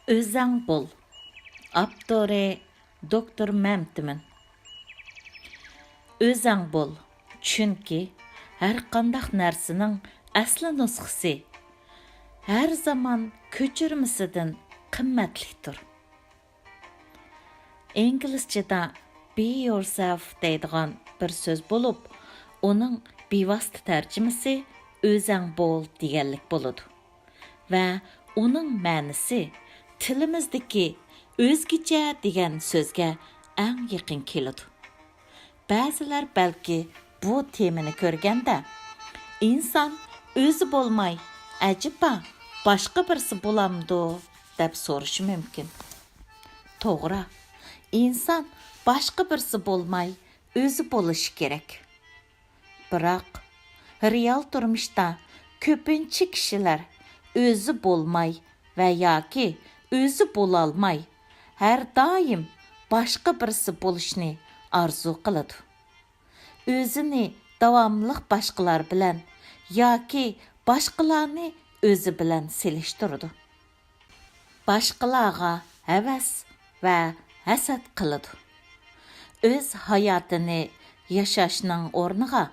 Özəng bol. Avtori Doktor Məmtimin. Özəng bol. Çünki hər qandaq nərsinin əsli nusxası hər zaman köçürməsidən qimmatlidir. İngiliscədə be yourself deydigan bir söz bo'lib, onun bevosita tərcümesi özəng bol deganlik bo'ladi. Və onun ma'nosi tilimizdagi o'zgacha degan so'zga eng yaqin keladi. Ba'zilar balki bu temani ko'rganda inson o'zi bo'lmay, ajiba boshqa birisi bo'lamdi deb so'rashi mumkin. To'g'ri, inson boshqa birisi bo'lmay, o'zi bo'lishi kerak. Biroq real turmushda ko'pincha kishilar o'zi bo'lmay va yoki o'zi bo'lolmay, har doim boshqa birisi bo'lishni arzu qiladi. O'zini davomliq boshqalar bilan yoki boshqalarni o'zi bilan selishtiradi. Boshqalarga havas va hasad qiladi. O'z hayotini yashashning o'rniga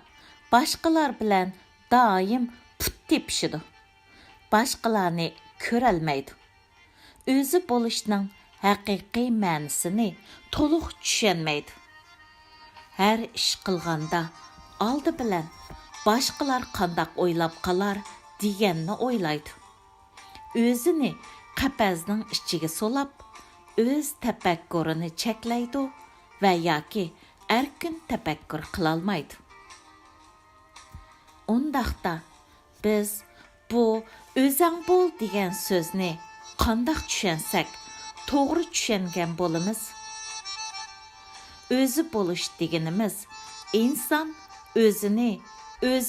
boshqalar bilan doim put tepishidi. Boshqalarni ko'rolmaydi. O'zi bo'lishning haqiqiy ma'nosini to'liq tushunmaydi. Har ish qilganda oldi bilan boshqalar qandoq o'ylab qolar deganni o'ylaydi. O'zini qafasning ichiga solab, o'z tafakkurini cheklaydi va yoki erkin tafakkur qila olmaydi. Undaqda biz bu o'zang bo'l degan so'zni qandoq tushunsak, to'g'ri tushungan bo'lamiz. O'zi bo'lish deganimiz inson o'zini, o'z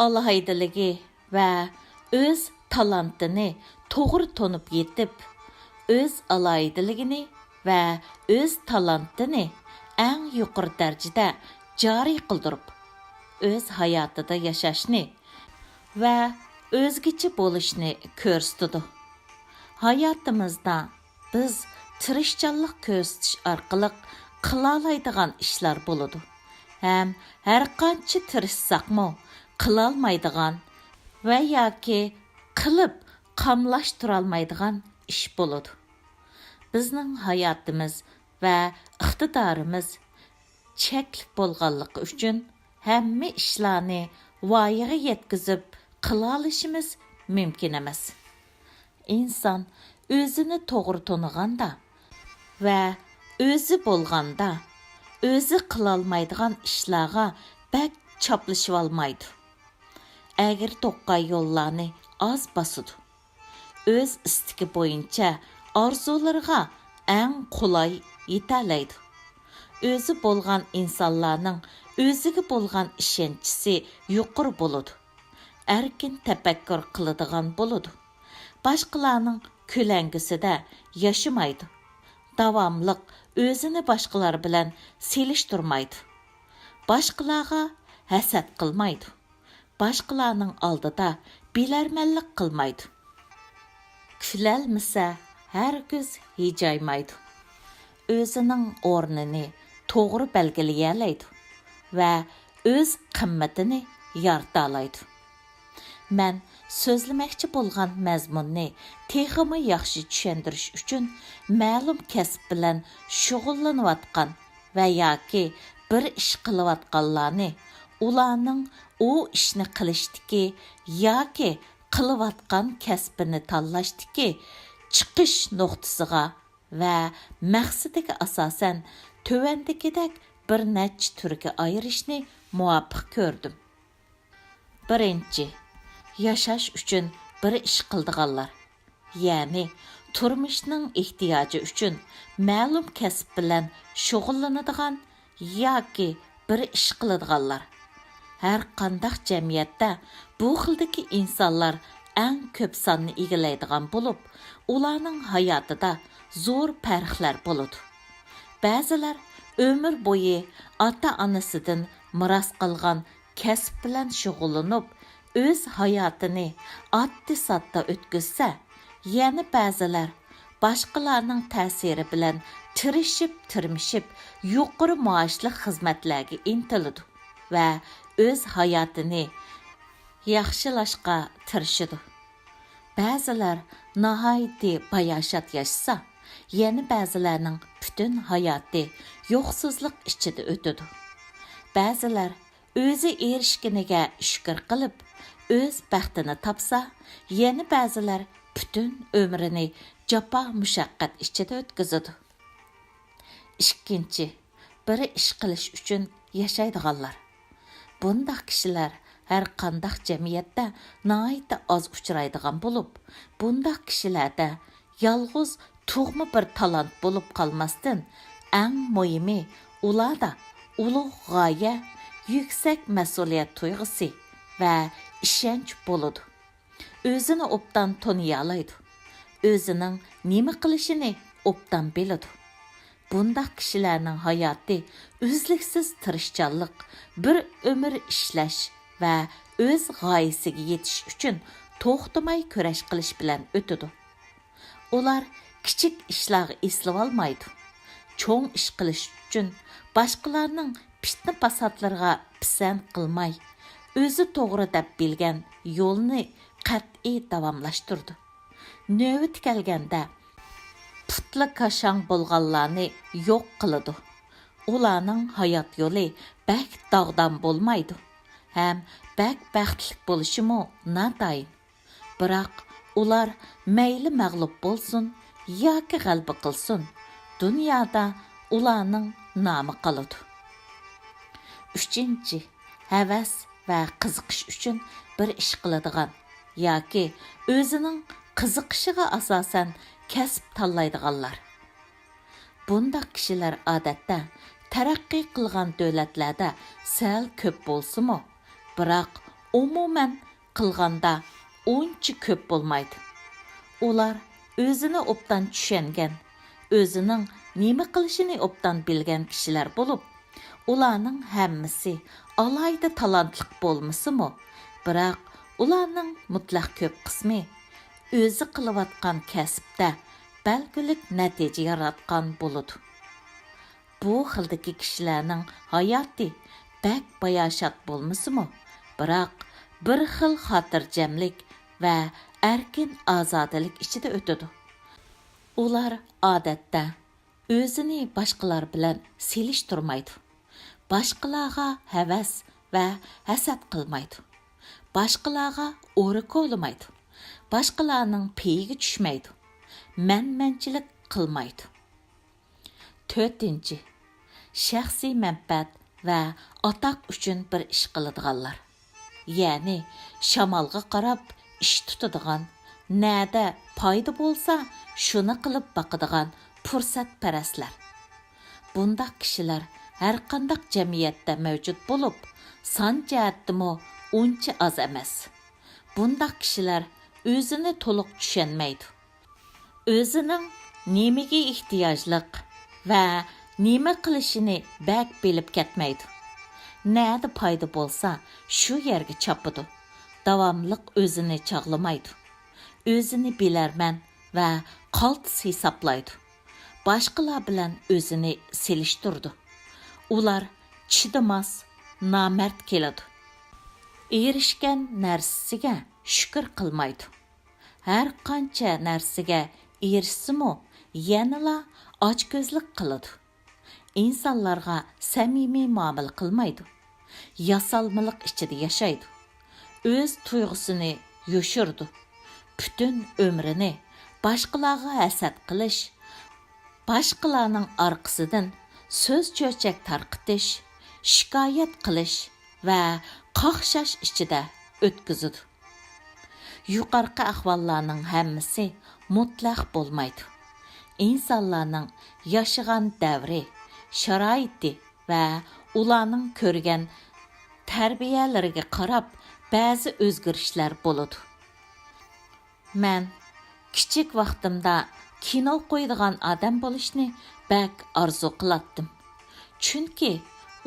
alohidaligi va o'z talantini to'g'ri tonib yetib, o'z alohidaligini va o'z talantini eng yuqori darajada joriy qildirib, o'z hayotida yashashni va o'zgacha bo'lishni ko'rsatadi. Hayotimizda biz tirishchanlik ko'rsatish orqali qila oladigan ishlar bo'ladi. Ham har qancha tirishsaqmi qila olmaydigan va yoki qilib qamlashtira olmaydigan ish bo'ladi. Bizning hayotimiz va iqtidorimiz cheklik bo'lganligi uchun hamma ishlarni voyaga yetkazib qila olishimiz mumkin emas. İnsan o'zini to'g'ri taniganda va o'zi bo'lganda o'zi qila olmaydigan ishlarga bak chaplashib olmaydi. Agar to'qqay yo'llarni oz bosadi. O'z istiki bo'yicha orzulariga eng qulay yetalaydi. O'zi bo'lgan insonlarning o'ziga bo'lgan ishonchisi yuqori bo'ladi. Erkin tafakkur qiladigan bo'ladi. Başqalarning ko'langisida yashamaydi. Davomliq o'zini boshqalar bilan selishtirmaydi. Boshqalarga hasad qilmaydi. Boshqalarning oldida bilarmanlik qilmaydi. Kulalmasa hargiz hijaymaydi. O'zining o'rnini to'g'ri belgilayalaydi va o'z qimmatini yarata oladi. Men so'zlamoqchi bo'lgan mazmunni texmi yaxshi tushuntirish uchun ma'lum kasb bilan shug'ullanayotgan va yoki bir ish qilayotganlarni ularning u ishni qilishdiki yoki qilayotgan kasbini tanlashdiki chiqish nuqtasiga va maqsadiga asosan tövandagidek bir necha turga ayirishni muvofiq ko'rdim. Birinchi, yashash uchun bir ish qildiganlar, ya'ni turmushning ehtiyoji uchun ma'lum kasb bilan shug'ullanadigan yoki bir ish qiladiganlar. Har qanday jamiyatda bu xildagi insonlar eng ko'p sonni egallaydigan bo'lib, ularning hayotida zo'r farqlar bo'ladi. Ba'zilar ömür bo'yi ota-onasidan miros qilgan kasb bilan shug'ullanib, o'z hayotini oddiy-sodda o'tkazsa, yana ba'zilar başqalarının təsiri bilan tirmishib, yuqori maoshli xizmatlarga intiladi va o'z hayotini yaxshilashga tirishadi. Ba'zilar nihoyatda bayashat yashasa, yana ba'zilarning butun hayoti yo'qsizlik ichida o'tadi. Ba'zilar o'zi erishganiga shukr qilib, o'z baxtini topsa, yana ba'zilar butun umrini jafo mushaqqat ichida o'tkazadi. Ikkinchi, biri ish qilish uchun yashaydiganlar. Bundaq kishilar har qandaq jamiyatda nihoyatda oz uchraydigan bo'lib, bundaq kishilarda yolg'iz tug'ma bir talant bo'lib qolmasdan, eng muhimi ularda ulug' g'oya, yuksak mas'uliyat tuyg'usi va ishonch bo'ladi. O'zini obdan toniya oladi. O'zining nima qilishini obdan biladi. Bundaq kishilarning hayoti uzluksiz tirishchanlik, bir umr ishlash va o'z g'oyasiga yetish uchun to'xtamay kurash qilish bilan o'tadi. Ular kichik ishlarga eslab olmaydi. Cho'ng ish qilish uchun boshqalarning fitna fasadlarga pisand qilmay, o'zi to'g'ri deb bilgan yo'lni qat'iy davomlashtirdi. Navbat kelganda putli kashang bo'lganlarni yo'q qiladi. Ularning hayot yo'li bak dog'dan bo'lmaydi. Ham bak baxtli bo'lishimi natayin. Biroq ular mayli mag'lub bo'lsin yoki g'alaba qilsin, dunyoda ularning nomi qoladi. Uchinchi, havas va qiziqish uchun bir ish qiladigan yoki o'zining qiziqishiga asosan kasb tanlaydiganlar. Bundaq kishilar odatda taraqqiy qilgan davlatlarda sal ko'p bo'lsa-mu, biroq umuman qilganda uncha ko'p bo'lmaydi. Ular o'zini obdan tushungan, o'zining nima qilishini obdan bilgan kishilar bo'lib, ularning hammasi alayda talantli bo'lmasa-mu, biroq ularning mutlaq ko'p qismi o'zi qilayotgan kasbda balgulik natija yaratgan bo'ladi. Bu xildagi kishilarning hayoti bak bayashat bo'lmasa-mu, biroq bir xil xotirjamlik va erkin ozodalik ichida o'tadi. Ular odatda o'zini boshqalar bilan selishtirmaydi. Boshqalarga havas va hasad qilmaydi. Boshqalarga o'ri qo'llamaydi. Boshqalarning peyiga tushmaydi. Manmanchilik qilmaydi. 4. Shaxsiy manfaat va atoq uchun bir ish qiladiganlar. Ya'ni shamolga qarab ish tutadigan, nada foyda bo'lsa, shuni qilib boqadigan fursatparastlar. Bundaq kishilar har qanday jamiyatda mavjud bo'lib, son jihatdimi uncha oz emas. Bundaq kishilar o'zini to'liq tushunmaydi. O'zining nimaga ehtiyojliq va nima qilishini bak bilib ketmaydi. Nada foyda bo'lsa, shu yerga chopadi. Davomliq o'zini chog'lamaydi. O'zini bilarman va qaltis hisoblaydi. Boshqalar bilan o'zini selishtirdi. Ular chidamas, nomard keladi. Erishgan narsasiga shukr qilmaydi. Har qancha narsaga erishsa-mu, yanala ochko'zlik qiladi. İnsanlarga samimiy muomala qilmaydi. Yasalmalik ichida yashaydi. O'z tuyg'usini yoshirdi. Butun umrini boshqalarga hasad qilish, boshqalarning orqasidan so'z cho'chak tarqitish, shikoyat qilish va qaqshash ichida o'tkazadi. Yuqorqi ahvollarning hammasi mutlaq bo'lmaydi. İnsanlarning yashagan davri, sharoiti va ularning ko'rgan tarbiyalariga qarab ba'zi o'zgarishlar bo'ladi. Men kichik vaqtimda kino qo'yadigan odam bo'lishni bak orzu qilatdim. Chunki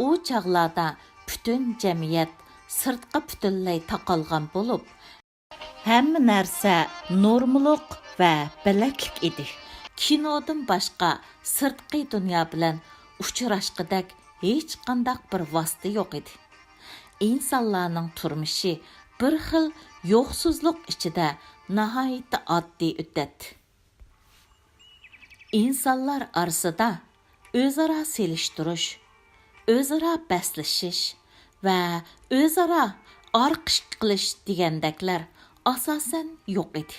u chaqlarda butun jamiyat sirtqa butunlay taqalgan bo'lib, hamma narsa normaliq va bilaklik edi. kinodan boshqa sirtqi dunyo bilan uchrashqidak hech qandaq bir vosita yo'q edi. İnsanlarning turmushi bir xil yo'qsizlik ichida nihoyatda oddiy o'tadi. İnsanlar orasida o'zaro selishtirish, o'zaro baslashish va o'zaro orqish qilish degandaklar asosan yo'q edi.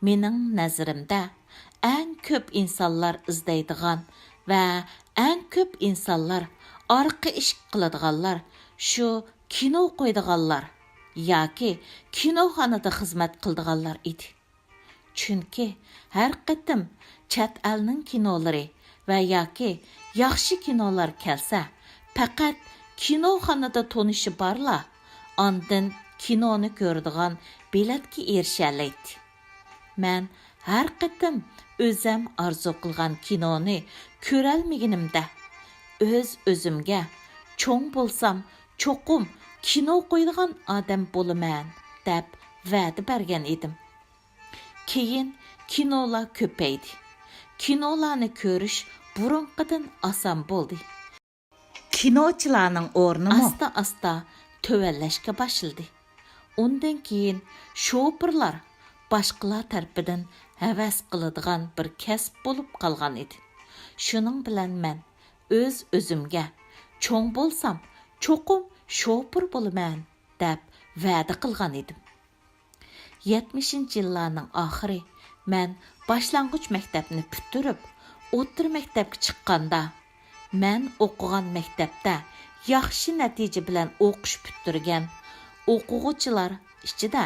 Mening nazarimda eng ko'p insonlar izlaydigan va eng ko'p insonlar orqa ish qiladiganlar shu kino qo'ydiganlar yoki kinoxonada xizmat qildiganlar edi. Chunki har qatim chet elning kinolari va yoki yaxshi kinolar kelsa, faqat kinoxonada tonishi borlar, ondan kinoni ko'radigan biletga erishalaydi. Men har qatim o'zim arzu qilgan kinoni ko'rolmaganimda o'zimga cho'ng bo'lsam, cho'qim kino qo'yadigan odam bo'laman deb va'da bergan edim. Keyin kinolar ko'paydi. Kinolarni ko'rish burunqidan oson bo'ldi. Kinochilarning o'rni asta-asta tövəllashga boshladi. Undan keyin shopirlar boshqalar tarafidan havas qiladigan bir kasb bo'lib qolgan edi. Shuning bilan men o'zimga cho'ng bo'lsam, cho'qim shopir bo'laman deb va'da qilgan edim. 70-yillarning oxiri men boshlang'ich maktabni bitirib, o'rta maktabga chiqqanda, men o'qigan maktabda yaxshi natija bilan o'qish bitirgan o'quvchilar ichida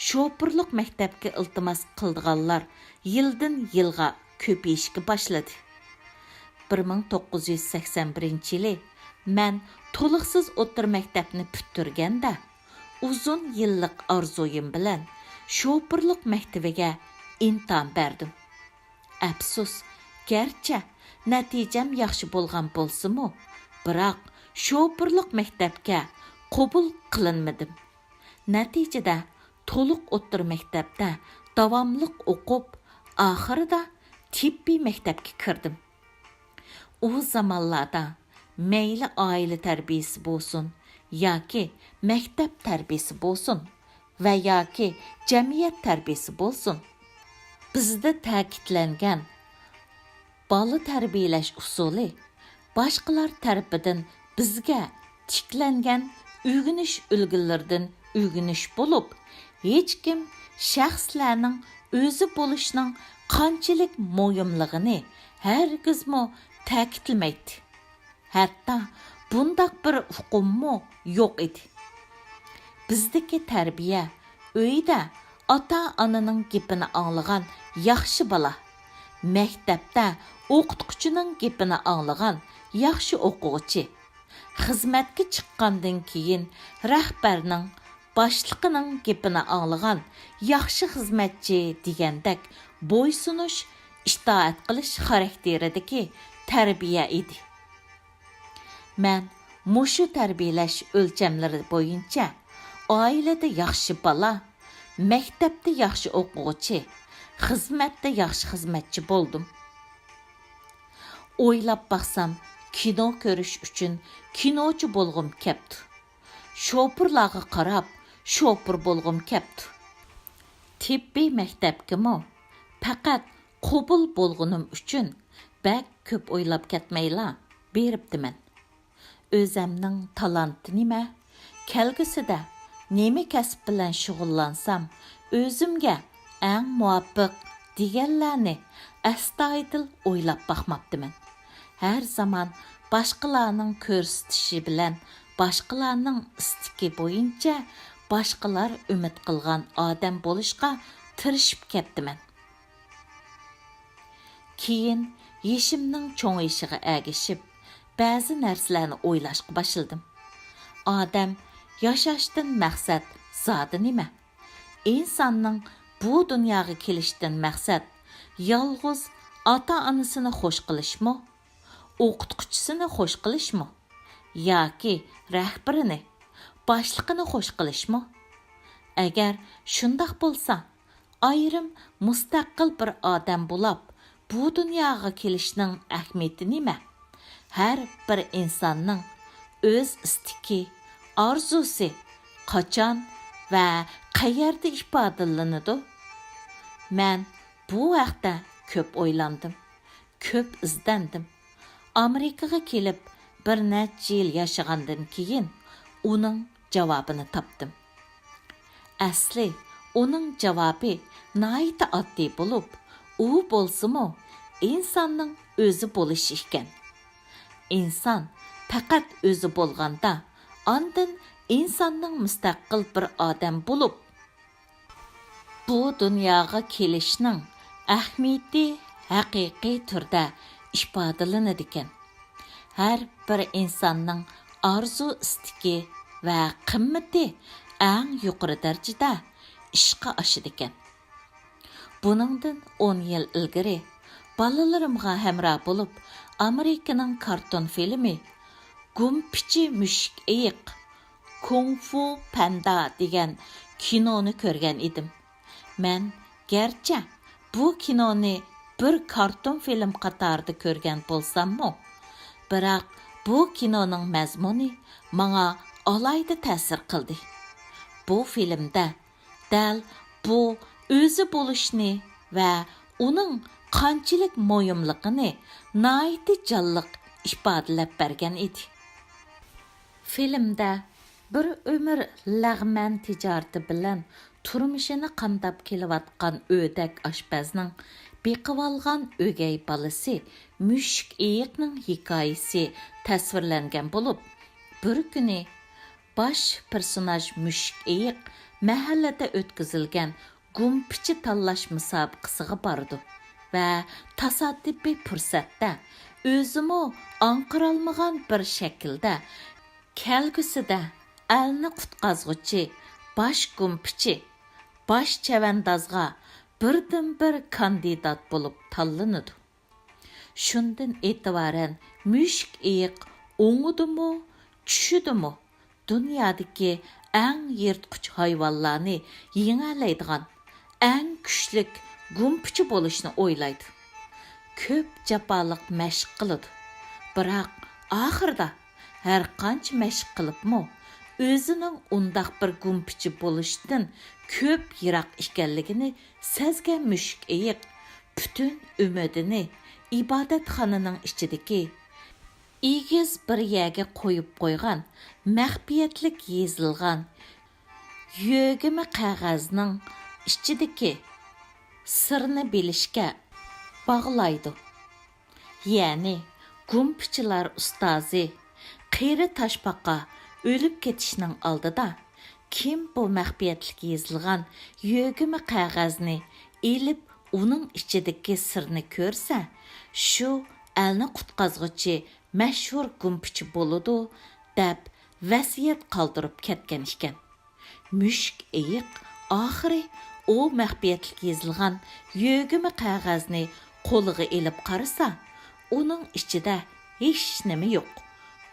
shopirlik maktabga iltimos qildiganlar yildan yilga ko'payishga boshladi. 1981-yili men to'liqsiz o'rta maktabni bitirganda uzun yillik orzuyim bilan shopirlik maktabiga imtihon berdim. Afsus, garchi natijam yaxshi bo'lgan bo'lsa-mu, biroq shopirlik maktabga qabul qilinmadim. Natijada to'liq o'rta maktabda davomli o'qib, oxirida tibbiy maktabga kirdim. U zamonlarda mayli oila tarbiyasi bo'lsin yoki maktab tarbiyasi bo'lsin va yoki jamiyat tarbiyasi bo'lsin, bizda ta'kidlangan bola tarbiyalash usuli boshqalar tarafidan bizga tiklangan o'rganish ulgilaridan o'rganish bo'lib, hech kim shaxslarning o'zi bo'lishning qanchalik muhimligini hargizmo ta'kidlamaydi. Hatto bundaq bir huquqmi yo'q edi. Bizdagi tarbiya uyda ota-onaning gapini anglagan yaxshi bola, maktabda o'qituvchining gapini anglagan yaxshi o'quvchi, xizmatga chiqqandan keyin rahbarning, boshliqining gapini anglagan yaxshi xizmatchi degandek bo'ysunish, itoat qilish xarakteridagi tarbiya edi. Men mushu tarbiyalash o'lchamlari bo'yicha oilada yaxshi bola, maktabda yaxshi o'quvchi, xizmatda yaxshi xizmatchi bo'ldim. O'ylab baqsam, kino ko'rish uchun kinochi bo'lg'im kepti. Shopirlarga qarab, shopir bo'lg'im kepti. Tibbiy maktabgami faqat qabul bo'lg'anim uchun bak ko'p o'ylab ketmayla beribdiman. O'zimning talanti nima? Kelgusida nima kasb bilan shug'ullansam, o'zimga eng muvofiq deganlarni astoydil o'ylab baqmabdiman. Har zaman boshqalarning ko'rsatishi bilan, boshqalarning istiki bo'yicha boshqalar umid qilgan odam bo'lishga tirishib ketdiman. Keyin yeshimning cho'ng'ishiga agishib, ba'zi narsalarni o'ylashga boshladim. Odam yashashdan maqsad zodi nima? İnsanның bu dunyoga kelishdan maqsad yolg'iz ota-onasini xush qilishmi, o'qituvchisini xush qilishmi, yoki rahbarini, boshliqini xush qilishmi? Agar shundoq bo'lsa, ayrim mustaqil bir odam bo'lib, bu dunyoga kelishning ahamiyati nima? Har bir insonning o'z istiki, orzusi qachon va qayerda ifodalanadi? Men bu haqda ko'p o'ylandim, ko'p izdandim. Amerikaga kelib bir necha yil yashagandan keyin uning javobini topdim. Asli uning javobi nihoyatda oddiy bo'lib, u bo'lsa-mu insonning o'zi bo'lish ekan. İnsan faqat o'zi bo'lganda, ondan insonning mustaqil bir odam bo'lib, bu dunyoga kelishning ahamiyati haqiqiy turda ifodalanadi ekan. Har bir insonning orzu istiki va qimmati eng yuqori darajada ishqa oshidi ekan. Buningdan 10 yil ilgari balalarimga hamroh bo'lib, Amerikaning karton filmi Gumpichi mushuk ayiq Kung Fu Panda degan kinoni ko'rgan edim. Men garchi bu kinoni bir karton film qatorida ko'rgan bo'lsam-mu, biroq bu kinoning mazmuni menga alayda ta'sir qildi. Bu filmda dal bu o'zi bo'lishni va uning qanchalik mo'yimligini nihoyatda jonliq ifodalab bergan edi. Filmda bir umr lag'man tijorati bilan turmushini qamdab kelayotgan o'dak oshpazning beqib olgan o'gay bolasi mushuk ayiqning hikoyasi tasvirlangan bo'lib, bir kuni bosh personaj mushuk ayiq mahallada o'tkazilgan gumpichi tanlash musobaqasiga bordi va tasodifiy fursatda o'zimi anqirolmagan bir shaklda kelgusida alni qutqazg'uchi bosh gumpichi bosh chavandozga birdan bir kandidat bo'lib tanlanadi. Shundan e'tiboran mushuk ayiq o'ngidimi, tushidimi dunyodagi eng yirtqich hayvonlarni yengalaydigan eng kuchlik gumpichi bo'lishni o'ylaydi. Ko'p jafoliq mashq qiladi. Biroq oxirida har qancha mashq qilibmi, o'zining undaq bir gumpichi bo'lishdan ko'p yiroq ekanligini sezgan mushuk ayiq butun umidini ibodatxonaning ichidagi egiz bir yerga qo'yib qo'ygan maxfiyatlik yezilgan yog'imi qog'ozning ichidagi sirni bilishga bog'laydi. Ya'ni gumpichilar ustozi qiyri toshbaqa o'lib ketishning oldida kim bu maxfiyatlik yezilgan yog'imi qog'ozni elib uning ichidagi sirni ko'rsa, shu alni qutqazg'uchi mashhur gumpichi bo'ladi deb vasiyat qoldirib ketgan ekan. Mushuk ayiq oxiri u maxfiyatlik yezilgan yog'imi qog'ozni qo'liga elib qarasa, uning ichida hech nima yo'q.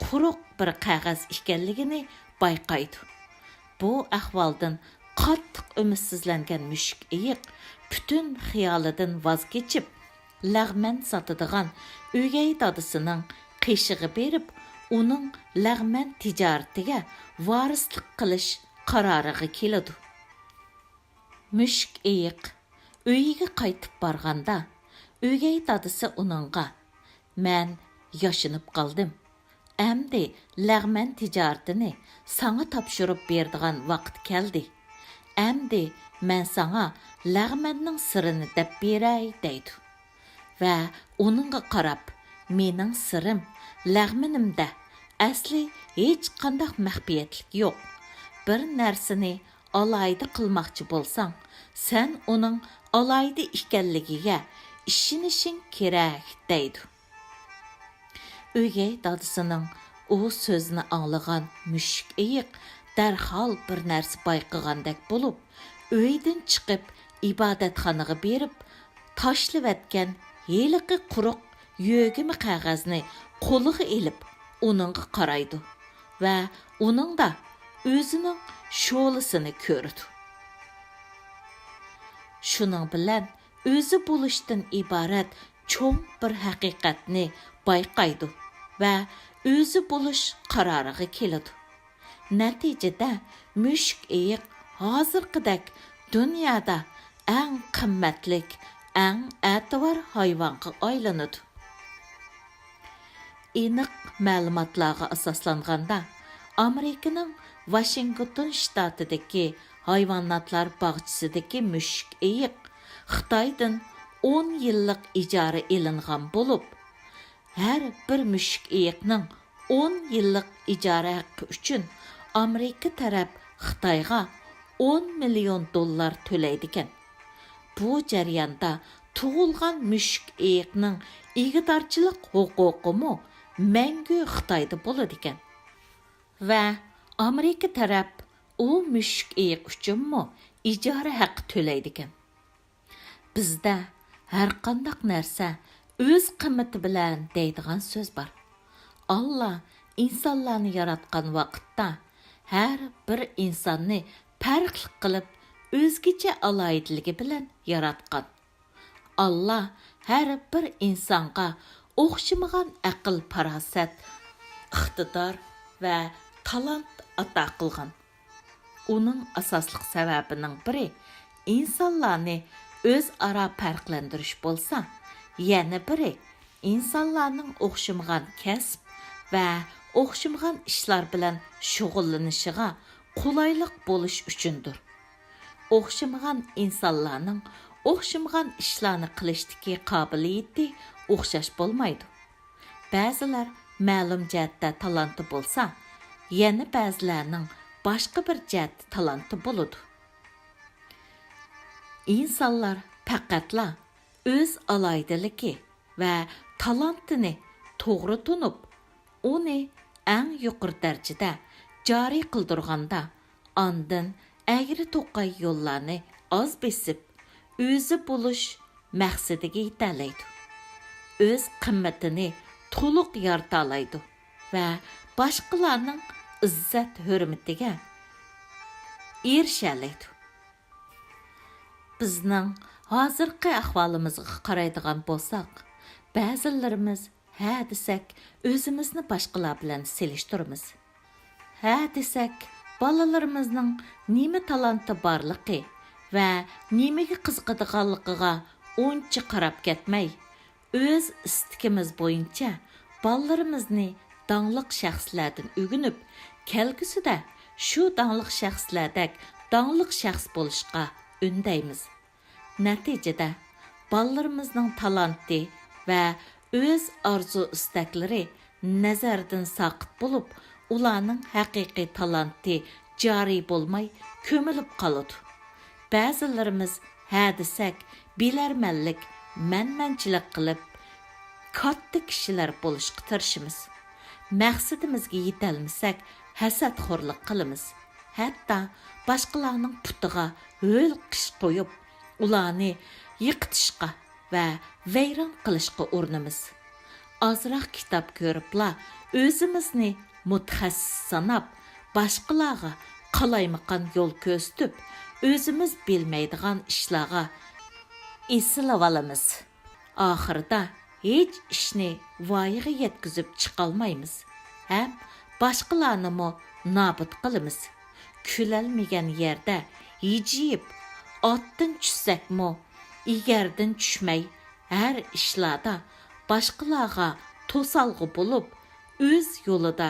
Quruq bir qog'oz ekanligini bayqaydi. Bu ahvoldan qattiq umidsizlangan mushuk ayiq butun xiyolidan voz kechib, lag'man sotadigan o'gay dadisining qishig'i berib, uning lag'man tijoratiga varislik qilish qaroriga keladi. Mushuk ayiq uyiga qaytib borganda, o'gay dadisi uningga: "Men yoshinib qoldim. Әмді ләғмен тижаратini саңа тапшырып бердіған вақыт келді. Әмді мен саңа ләғменнің сырыны деп берәй дейді. Вә оныңға қарап, менің сырым ләғменімді әсли еч қандақ мәхбиетлік yok. Bir нәрсіні alaydı qılmaqçı bolsan, sen onun alaydı ikənligiga işinişin kerak deydi. Ögey dadısının o sözünü anlığan müşük eyiq dərhal bir нәрсе bayqığandək bulub, öydən çıxıb ibadətxanağa berib, taşlıb ətkən heliqi quruq yögümü qağazni qoluğu elib onunğa qaraydı və onun da özünün şoğlusunu kördü. Şunun bilən özü buluşdan ibaret cho'ng bir haqiqatni bayqaydi va o'zi bo'lish qaroriga keladi. Natijada mushuk eyiq hozirgidek dunyoda eng qimmatlik, eng e'tibor hayvonga aylanadi. Aniq ma'lumotlarga asoslanganda, Amerikaning Washington shtatidagi hayvonotlar bog'chasidagi mushuk eyiq Xitoydan 10 yillik ijara elingan bo'lib, har bir mushuk eyiqning 10 yillik ijara haqqi uchun Amerika taraf Xitoyga 10 million dollar to'laydi ekan. Bu jarayonda tug'ilgan mushuk eyiqning egidorchilik huquqimi mangu Xitoyda bo'ladi ekan. Va Amerika taraf u mushuk eyiq uchunmi ijara haqqi to'laydi ekan. Bizda har qanday narsa o'z qimmati bilan deydigan so'z bor. Allah insonlarni yaratgan vaqtda har bir insonni farqli qilib o'zgacha aloyidligi bilan yaratgan. Allah har bir insonga o'xshamagan aql, farosat, iqtidor va talant ato qilgan. Uning asosli sababining biri insonlarni o'zaro farqlantirish bo'lsa, yana biri insonlarning o'xshamagan kasb va o'xshamagan ishlar bilan shug'ullanishiga qulaylik bo'lish uchundir. O'xshamagan insonlarning o'xshamagan ishlarni qilishdagi qobiliyati o'xshash bo'lmaydi. Ba'zilar ma'lum jihatda talanti bo'lsa, yana ba'zilarning boshqa bir jihatda talanti bo'ladi. İnsanlar faqatla o'z aloydiligi va talantini to'g'ri tunib, uni eng yuqori darajada joriy qildirganda, ondan agri to'qay yo'llarni oz besib, o'zi bo'lish maqsadiga yetalaydi. O'z qimmatini to'liq yarata oladi va boshqalarning izzat hurmatiga erishalaydi. Bizning hozirgi ahvolimizga qaraydigan bo'lsak, ba'zilarimiz ha desak, o'zimizni boshqalar bilan selishtiramiz. Ha desak, bolalarimizning nima talanti borligi va nimaga qiziqadiganligiga uncha qarab ketmay, o'z istikimiz bo'yicha bolalarimizni dangliq shaxslardan o'rganib, kelgusida shu dangliq shaxslardek dangliq shaxs bo'lishga ündeymiz. Natijada ballarımızın talanti ve öz arzu istekleri nazardan saqit bulup, ularning haqiqiy talanti jari bo'lmay kömülüp qalıdı. Ba'zilarimiz ha desak, bilarmanlik, manmanchilik qilib, katta kishilar bo'lishga tirishimiz. Maqsadimizga yetolmasak, hasadxo'rlik qilamiz. Hatta boshqalarning putiga ho'l qish qo'yib, ularni yiqitishga va vayron qilishga urinamiz. Ozroq kitob ko'ribla o'zimizni mutaxassis sanab, boshqalarga qalaymaqan yo'l ko'rsatib, o'zimiz bilmaydigan ishlarga esilib olamiz. Oxirida hech ishni voyaga yetkazib chiqolmaymiz. Ham boshqalarni nobud qilamiz. Kulolmagan yerda yijib, otdan tushsakmi, egardan tushmay, har ishlarda boshqalarga to'salg'i bo'lib, o'z yo'lida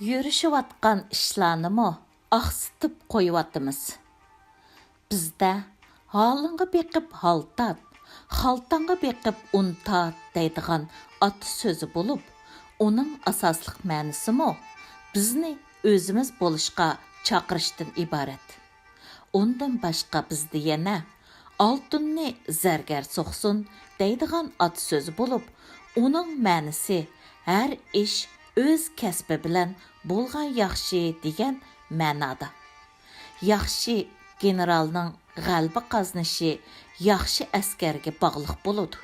yurishayotgan ishlarni oqsitib qo'yatimiz. Bizda holingga beqib haltat, xaltanga beqib untat deydigan ot so'zi bo'lib, uning asosliq ma'nosi bizni o'zimiz bo'lishga chaqirishdan iborat. Undan boshqa bizda yana oltinni zargar so'qsin deydigan ot so'zi bo'lib, uning ma'nosi har ish o'z kasbi bilan bo'lgan yaxshi degan ma'noda. Yaxshi generalning g'alaba qozonishi yaxshi askarga bog'liq bo'ladi.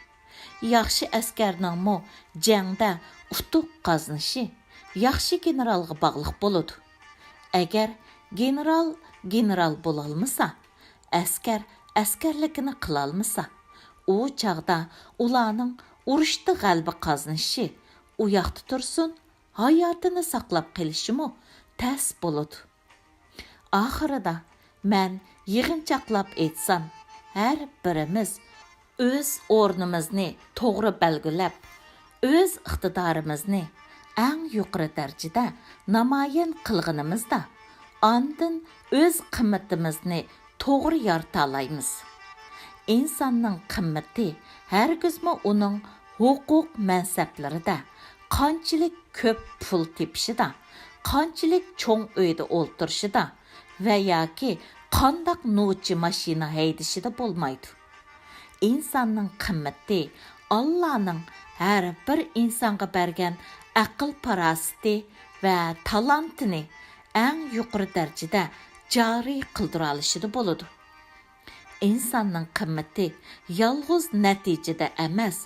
Yaxshi askarning jangda utuq qozonishi yaxshi generalga bog'liq bo'ladi. Agar general bo'la olmasa, askar askarligini qila olmasa, u chaqda ularning urushda g'alaba qozonishi, u yoqda tursin, hayotini saqlab qilishimi tas bo'ladi. Oxirida men yig'inchoqlab aytsam, har birimiz o'z o'rnimizni to'g'ri belgilab, o'z iqtidorimizni eng yuqori darajada namoyon qilganimizda, ondan o'z qimmatimizni to'g'ri yorita olamiz. İnsanның qimmati hargizmi uning huquq mansablarida, qanchalik ko'p pul tepishida, qanchalik cho'ng uyda o'ltirishida va yoki qandaq nochi mashina haydashida bo'lmaydi. İnsanның qimmati Allohning har bir insonga bergan aql parosati va talantini eng yuqori darajada joriy qildira olishida bo'ladi. İnsanның qimmati yalğız natijada emas,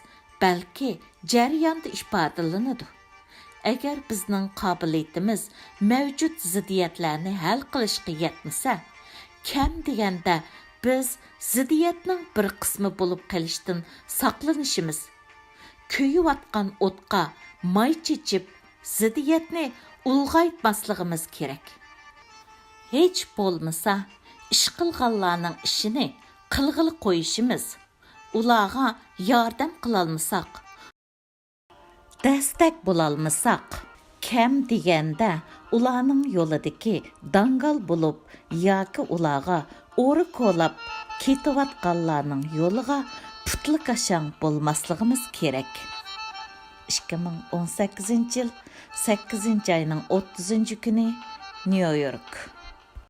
balki jarayonda ifodalanadi. Agar bizning qobiliyatimiz mavjud ziddiyatlarni hal qilishga yetmasa, kam deganda biz ziddiyatning bir qismi bo'lib qolishdan saqlanishimiz, kuyayotgan o'tqa may chechib, ziddiyatni ulg'aytmasligimiz kerak. Hech bo'lmasa, ish qilganlarning ishini qilg'ili qo'yishimiz, ularga yordam qilolmasak, dastak bo'lolmasak, kam deganda ularning yo'lidagi dangal bo'lib yoki ularga o'ri qo'lab ketayotganlarning yo'liga putli qashang bo'lmasligimiz kerak. 2018 yil 8 oyning 30 kuni New York.